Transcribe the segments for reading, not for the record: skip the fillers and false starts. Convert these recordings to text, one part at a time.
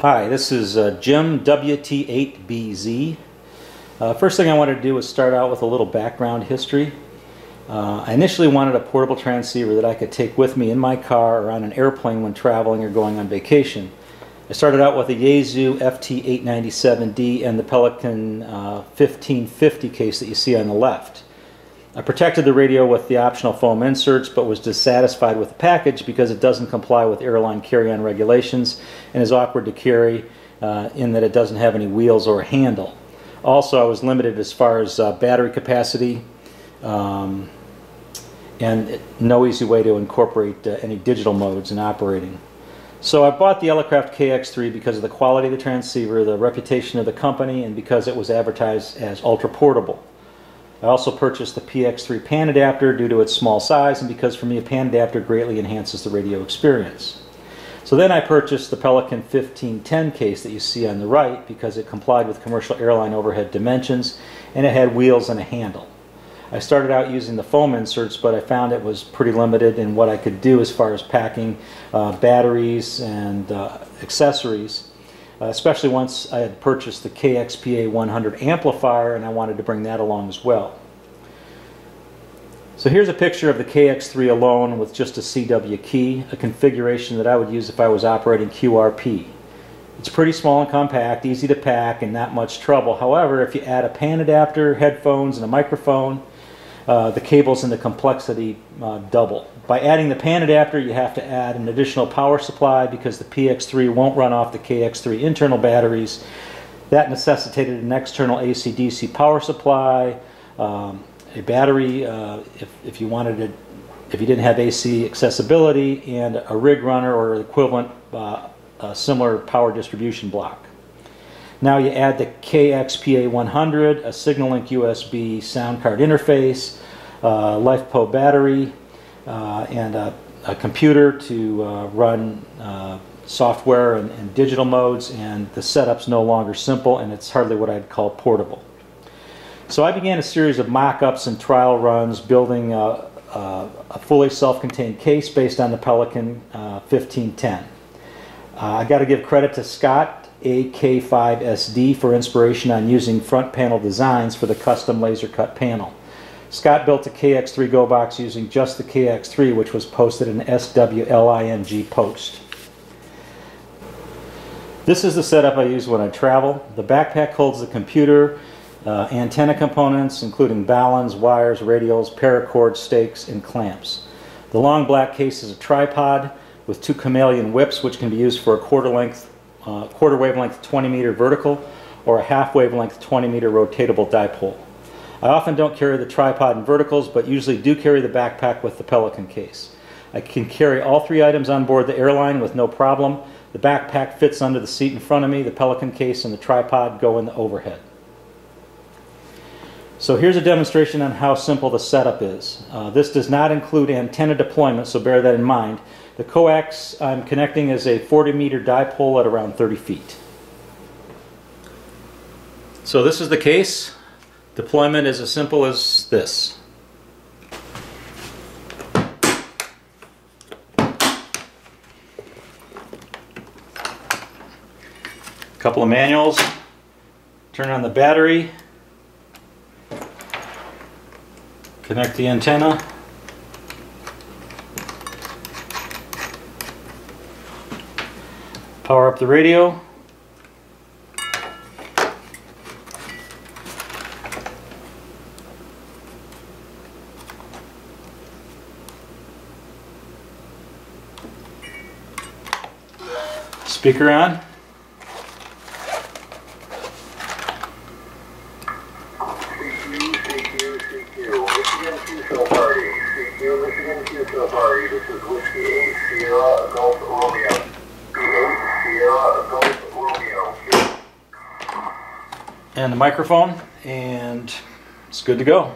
Hi, this is Jim WT8BZ. First thing I wanted to do was start out with a little background history. I initially wanted a portable transceiver that I could take with me in my car or on an airplane when traveling or going on vacation. I started out with a Yaesu FT897D and the Pelican 1550 case that you see on the left. I protected the radio with the optional foam inserts, but was dissatisfied with the package because it doesn't comply with airline carry-on regulations and is awkward to carry in that it doesn't have any wheels or a handle. Also, I was limited as far as battery capacity and no easy way to incorporate any digital modes in operating. So I bought the Elecraft KX3 because of the quality of the transceiver, the reputation of the company, and because it was advertised as ultra-portable. I also purchased the PX3 pan adapter due to its small size and because for me a pan adapter greatly enhances the radio experience. So then I purchased the Pelican 1510 case that you see on the right because it complied with commercial airline overhead dimensions and it had wheels and a handle. I started out using the foam inserts, but I found it was pretty limited in what I could do as far as packing batteries and accessories. Especially once I had purchased the KXPA100 amplifier and I wanted to bring that along as well. So here's a picture of the KX3 alone with just a CW key, a configuration that I would use if I was operating QRP. It's pretty small and compact, easy to pack, and not much trouble. However, if you add a pan adapter, headphones, and a microphone, the cables and the complexity double. By adding the pan adapter, you have to add an additional power supply because the PX3 won't run off the KX3 internal batteries. That necessitated an external AC/DC power supply, a battery if you wanted it, if you didn't have AC accessibility, and a rig runner or equivalent similar power distribution block. Now you add the KXPA100, a SignalLink USB sound card interface, LifePo battery, and a computer to run software and digital modes, and the setup's no longer simple and it's hardly what I'd call portable. So I began a series of mock-ups and trial runs building a fully self-contained case based on the Pelican 1510. I got to give credit to Scott AK5SD for inspiration on using front panel designs for the custom laser cut panel. Scott built a KX3 Go box using just the KX3, which was posted in SWLING post. This is the setup I use when I travel. The backpack holds the computer, antenna components including balance, wires, radials, paracord, stakes, and clamps. The long black case is a tripod with two chameleon whips which can be used for a quarter wavelength 20 meter vertical or a half wavelength 20 meter rotatable dipole. I often don't carry the tripod in verticals, but usually do carry the backpack with the Pelican case. I can carry all three items on board the airline with no problem. The backpack fits under the seat in front of me, the Pelican case and the tripod go in the overhead. So here's a demonstration on how simple the setup is. This does not include antenna deployment, so bear that in mind. The coax I'm connecting is a 40 meter dipole at around 30 feet. So this is the case. Deployment is as simple as this. Couple of manuals. Turn on the battery. Connect the antenna. Power up the radio. Speaker on. And the microphone, and it's good to go.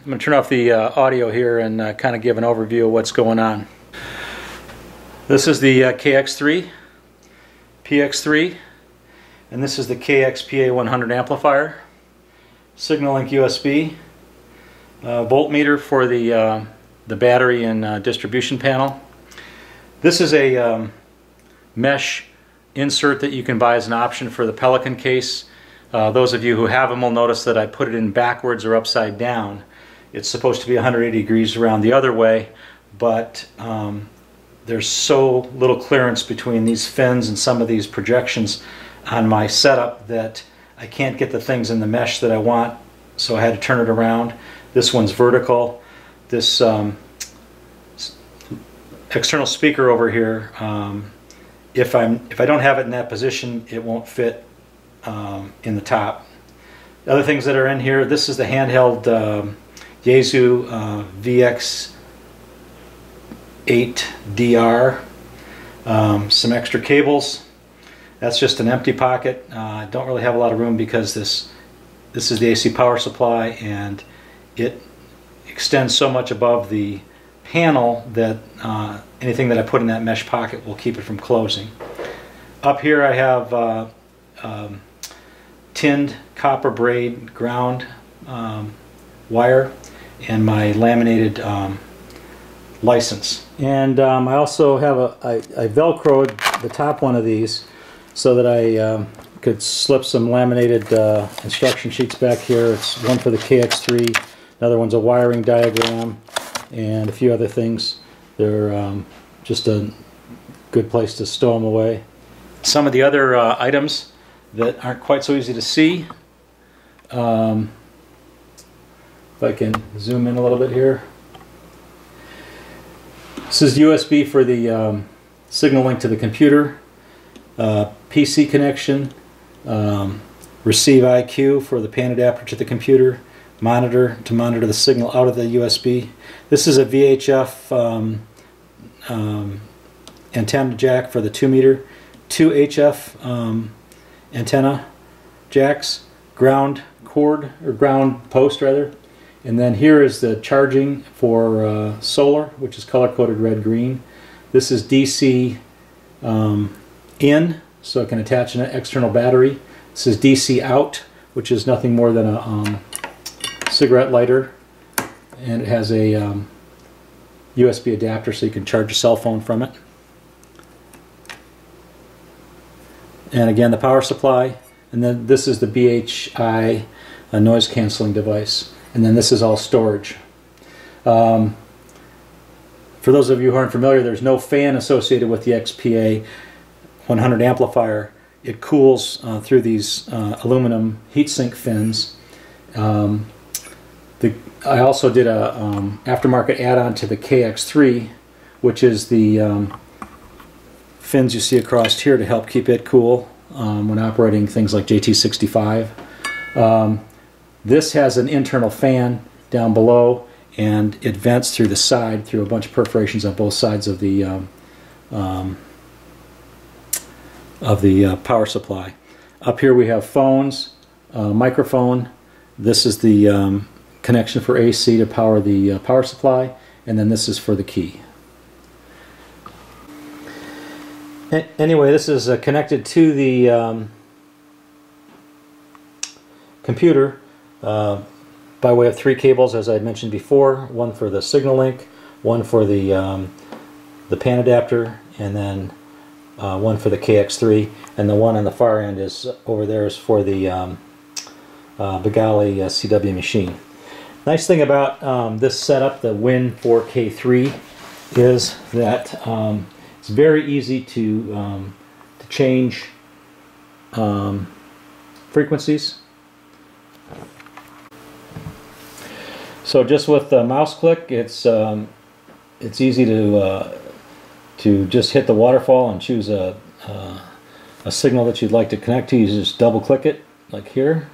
I'm going to turn off the audio here and kind of give an overview of what's going on. This is the KX3. PX3, and this is the KXPA100 amplifier. Signal link USB, voltmeter for the battery and distribution panel. This is a mesh insert that you can buy as an option for the Pelican case. Those of you who have them will notice that I put it in backwards or upside down. It's supposed to be 180 degrees around the other way, but there's so little clearance between these fins and some of these projections on my setup that I can't get the things in the mesh that I want, so I had to turn it around. This one's vertical. This external speaker over here, if I don't have it in that position, it won't fit in the top. The other things that are in here, this is the handheld Yaesu VX8DR. Some extra cables. That's just an empty pocket. I don't really have a lot of room because this is the AC power supply, and it extends so much above the panel that anything that I put in that mesh pocket will keep it from closing. Up here I have tinned copper braid ground wire and my laminated license. And I also have I velcroed the top one of these so that I could slip some laminated instruction sheets back here. It's one for the KX3, another one's a wiring diagram, and a few other things. They're just a good place to stow them away. Some of the other items that aren't quite so easy to see. If I can zoom in a little bit here. This is USB for the signal link to the computer, PC connection, receive IQ for the pan adapter to the computer, monitor to monitor the signal out of the USB. This is a VHF antenna jack for the 2 meter, 2 HF antenna jacks, ground cord, or ground post rather, and then here is the charging for solar, which is color coded red-green. This is DC in, so it can attach an external battery. This is DC out, which is nothing more than a cigarette lighter, and it has a USB adapter so you can charge your cell phone from it. And again, the power supply, and then this is the BHI noise canceling device, and then this is all storage. For those of you who aren't familiar, there's no fan associated with the XPA 100 amplifier. It cools through these aluminum heatsink fins. I also did a aftermarket add-on to the KX3, which is the fins you see across here to help keep it cool when operating things like JT65. This has an internal fan down below, and it vents through the side through a bunch of perforations on both sides of the power supply. Up here we have phones, microphone. This is the connection for AC to power the power supply, and then this is for the key. Anyway, this is connected to the computer by way of 3 cables, as I mentioned before. One for the signal link, one for the pan adapter, and then one for the KX3, and the one on the far end is over there is for the Bengali CW machine. Nice thing about this setup, the Win 4K3, is that it's very easy to change frequencies. So just with the mouse click, it's easy to just hit the waterfall and choose a signal that you'd like to connect to. You just double click it, like here,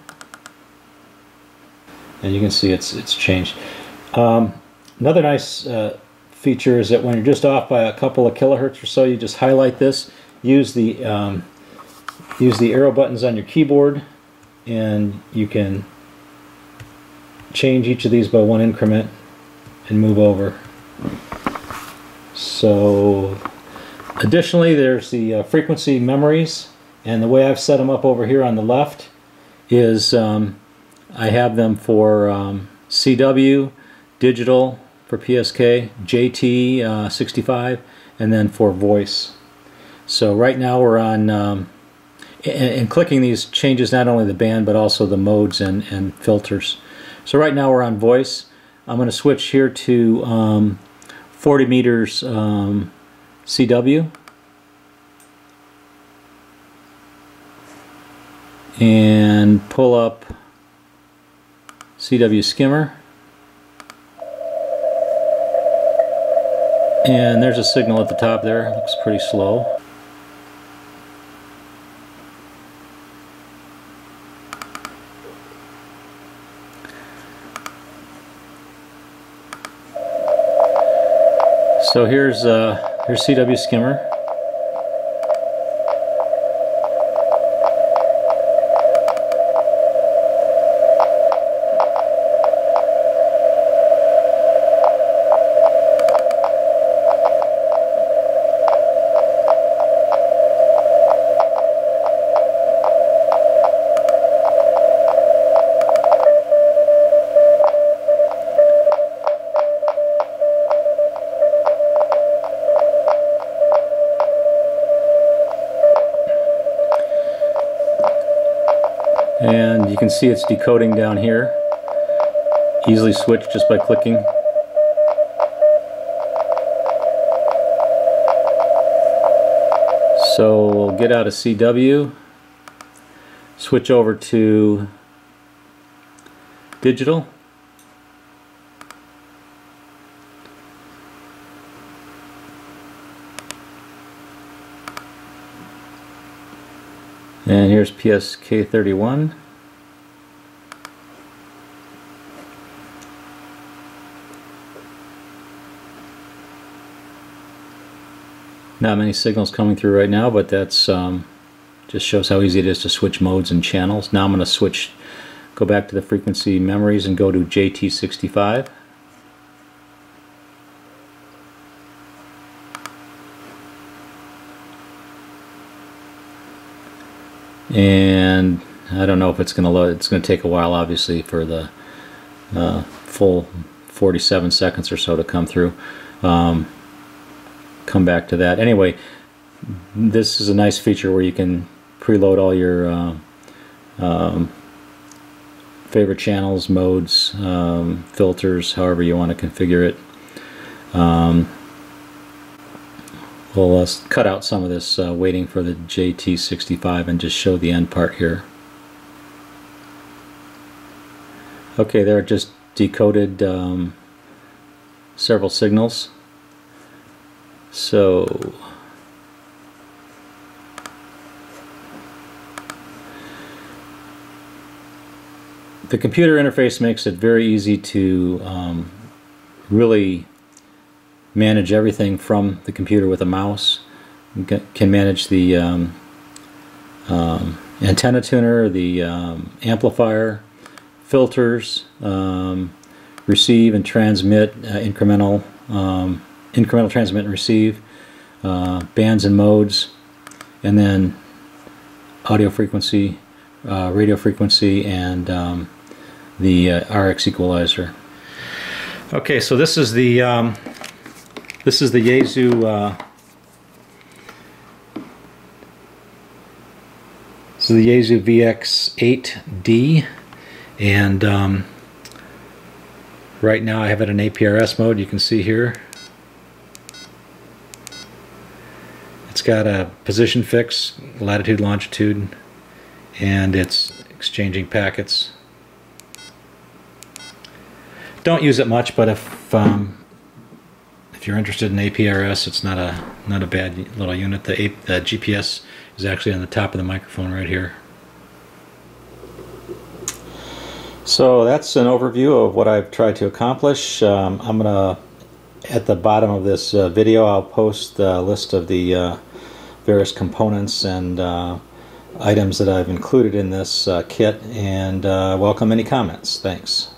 and you can see it's changed. Another nice feature is that when you're just off by a couple of kilohertz or so, you just highlight this, use the arrow buttons on your keyboard, and you can change each of these by 1 increment and move over. So Additionally, there's the frequency memories, and the way I've set them up over here on the left is I have them for CW, digital for PSK, JT65, and then for voice. So right now we're on, and clicking these changes not only the band but also the modes and filters. So right now we're on voice. I'm going to switch here to 40 meters CW, and pull up CW Skimmer, and there's a signal at the top there. It looks pretty slow. So here's CW Skimmer. And you can see it's decoding down here. Easily switch just by clicking. So we'll get out of CW, switch over to digital. And here's PSK31. Not many signals coming through right now, but that's just shows how easy it is to switch modes and channels. Now I'm going to go back to the frequency memories and go to JT65. And I don't know if it's going to load. It's going to take a while, obviously, for the full 47 seconds or so to come through. Come back to that. Anyway, this is a nice feature where you can preload all your favorite channels, modes, filters, however you want to configure it. We'll cut out some of this waiting for the JT65 and just show the end part here. Okay, there it just decoded several signals. So the computer interface makes it very easy to really manage everything from the computer with a mouse. You can manage the antenna tuner, the amplifier, filters, receive and transmit, incremental transmit and receive, bands and modes, and then audio frequency, radio frequency, and the RX equalizer. Okay, so this is the Yaesu VX8D, and right now I have it in APRS mode. You can see here it's got a position fix, latitude, longitude, and it's exchanging packets. Don't use it much, but if you're interested in APRS, it's not a bad little unit. The GPS is actually on the top of the microphone right here. So that's an overview of what I've tried to accomplish. I'm gonna, at the bottom of this video, I'll post the list of the various components and items that I've included in this kit, and welcome any comments. Thanks.